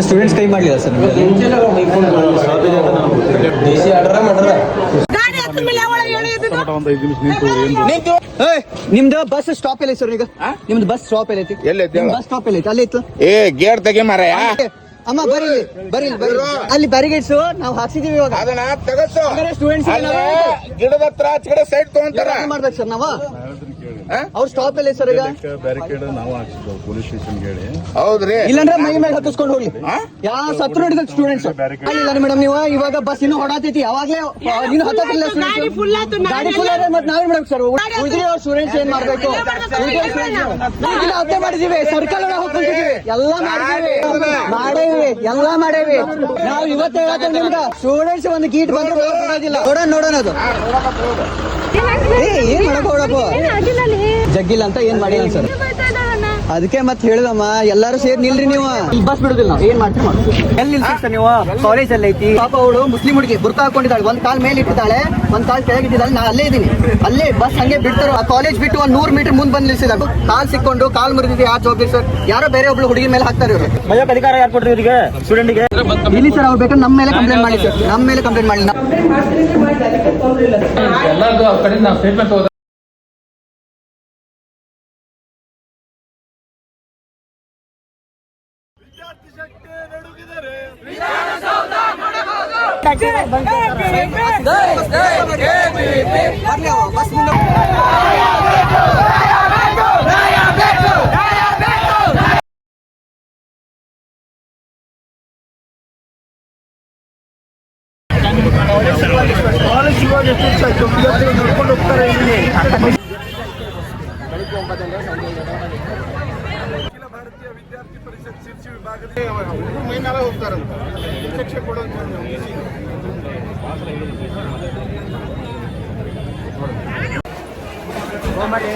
students ಕೈ ಮಾಡಲಿಲ್ಲ sir ದೇಶಿ ಆರ್ಡರ ಮಾಡ್ರ ನಿಮ್ದು ಬಸ್ ಸ್ಟಾಪ್ ಎಲ್ಲ ಸರ್ ಈಗ ನಿಮ್ದು ಬಸ್ ಸ್ಟಾಪ್ ಎಲ್ಲ ಐತಿ ಬಸ್ ಸ್ಟಾಪ್ ಎಲ್ಲ ಐತಿ ಅಲ್ಲಿ ಇತ್ತು ಗೇಟ್ ತೆಗೆ ಮಾರಾಯ ಅಮ್ಮ ಬರೀ ಅಲ್ಲಿ ಬ್ಯಾರಿಗೇಡ್ಸ್ ನಾವು ಹಾಕ್ಸಿದೀವಿ ಇವಾಗ ಅದನ್ನ ತೆಗಸು ಸ್ಟೂಡೆಂಟ್ಸ್ ಗಿಡದ ಹತ್ರ ಆಚೆ ಕಡೆ ಸೈಡ್ ತಗೊಂತಾರ ಮಾಡ್ಬೇಕು ಸರ್ ನಾವು ಅವ್ರ ಸ್ಟಾಪ್ ಎಲ್ಲ ಸರ್ ಈಗ ಬ್ಯಾರಿಕೇಡ್ ನಾವು ಹಾಕ್ಸಿದ್ವು ಪೊಲೀಸ್ ಸ್ಟೇಷನ್ ಹೇಳಿ ಹೌದ್ರಿ ಇಲ್ಲಾಂದ್ರೆ ಮೈ ಮೇಲೆ ಹತ್ತಿಸ್ಕೊಂಡು ಹೋಗ್ಲಿ ಯಾ ಸತ್ರ ನೋಡಿದ ಸ್ಟೂಡೆಂಟ್ಸ್ ಇಲ್ಲ ಮೇಡಮ್ ನೀವು ಇವಾಗ ಬಸ್ ಇನ್ನು ಹೊಡಾತೈತಿ ಯಾವಾಗ್ಲೇ ಇನ್ನು ಹತ್ತಿಲ್ಲ ಗಾಡಿ ಫುಲ್ ಆದ್ರೆ ಮತ್ತೆ ನಾವೇ ಮಾಡ್ಬೇಕು ಸರ್ ಉಳಿದ್ರೆ ಅವ್ರ ಸ್ಟೂಡೆಂಟ್ಸ್ ಏನ್ ಮಾಡ್ಬೇಕು ಹತ್ಯೆ ಮಾಡಿದೀವಿ ಸರ್ಕಲ್ ಹೋಗ್ತಿದೀವಿ ಎಲ್ಲ ಮಾಡೇವಿ ನಾವು ಇವತ್ತು ಹೇಳತ್ತೇವೆ ನಿಮ್ಗ ಸ್ಟೂಡೆಂಟ್ಸ್ ಒಂದು ಗೀಟ್ ಬಂದ್ರೆ ನೋಡೋಣ ಅದು ಏನ್ ಮಾಡಕ್ ಹೋಗಪ್ಪ ಜಗ್ಗಿಲ್ಲ ಅಂತ ಏನ್ ಮಾಡಿಲ್ಲ ಸರ್ ಅದಕ್ಕೆ ಮತ್ತೆ ಹೇಳಿದಮ್ಮ ಎಲ್ಲಾರು ಸೇರಿ ನಿಲ್ರಿ ನೀವು ಬಸ್ ಬಿಡುದಿಲ್ಲ ನಾವು ಏನ್ ಮಾಡ್ತೀವಿ ಎಲ್ಲಿ ನಿಲ್ಸಿ ಸರ್ ನೀವು ಕಾಲೇಜ್ ಅಲ್ಲಿ ಐತಿ ಪಾಪ ಅವಳು ಮುಸ್ಲಿಂ ಹುಡುಗಿ ಬುರ್ಕಾ ಹಾಕೊಂಡಿದ್ದಾಳೆ ಒಂದ್ ಕಾಲ್ ಮೇಲೆ ಇಟ್ಟಿದ್ದಾಳೆ ಒಂದ್ ಕಾಲ್ ಕೆಳಗಿಟ್ಟಿದ್ದಾಳೆ ನಾ ಅಲ್ಲೇ ಇದೀನಿ ಅಲ್ಲೇ ಬಸ್ ಹಂಗೆ ಬಿಡ್ತಾರ ಆ ಕಾಲೇಜ್ ಬಿಟ್ಟು ಒಂದ್ 100 ಮೀಟರ್ ಮುಂದ್ ಬಂದ್ ನಿಲ್ಸಿದಾಗ ಕಾಲ್ ಸಿಕ್ಕೊಂಡು ಕಾಲ್ ಮುರಿದಿದೆ ಯಾರು ಜವಾಬ್ದಾರಿ ಸರ್ ಯಾರೋ ಬೇರೆ ಒಬ್ಳು ಹುಡುಗಿ ಮೇಲೆ ಹಾಕ್ತಾರೆ ಇವರು ಭಯಕ್ಕೆ ಅಧಿಕಾರ ಯಾರು ಕೊಡ್ರಿ ಇವರಿಗೆ ಸ್ಟೂಡೆಂಟ್ಗೆ ಇಲ್ಲಿ ಸರ್ ಅವ್ರು ಬೇಕಾದ್ರೆ ನಮ್ಮ ಮೇಲೆ ಕಂಪ್ಲೇಂಟ್ ಮಾಡಿ ಸರ್ ನಮ್ಮ ಮೇಲೆ ಕಂಪ್ಲೇಂಟ್ ಮಾಡಿ ನೋಡ್ಕೊಂಡು ಹೋಗ್ತಾರೆ ಇಲ್ಲಿ ಭಾರತೀಯ ವಿದ್ಯಾರ್ಥಿ ಪರಿಷತ್ ಶಿರ್ಸಿ ವಿಭಾಗದ ಮೈನಾರ ಹೋಗ್ತಾರಂತ ಶಿಕ್ಷೆ ಕೊಡೋದು ಮಾಡಿ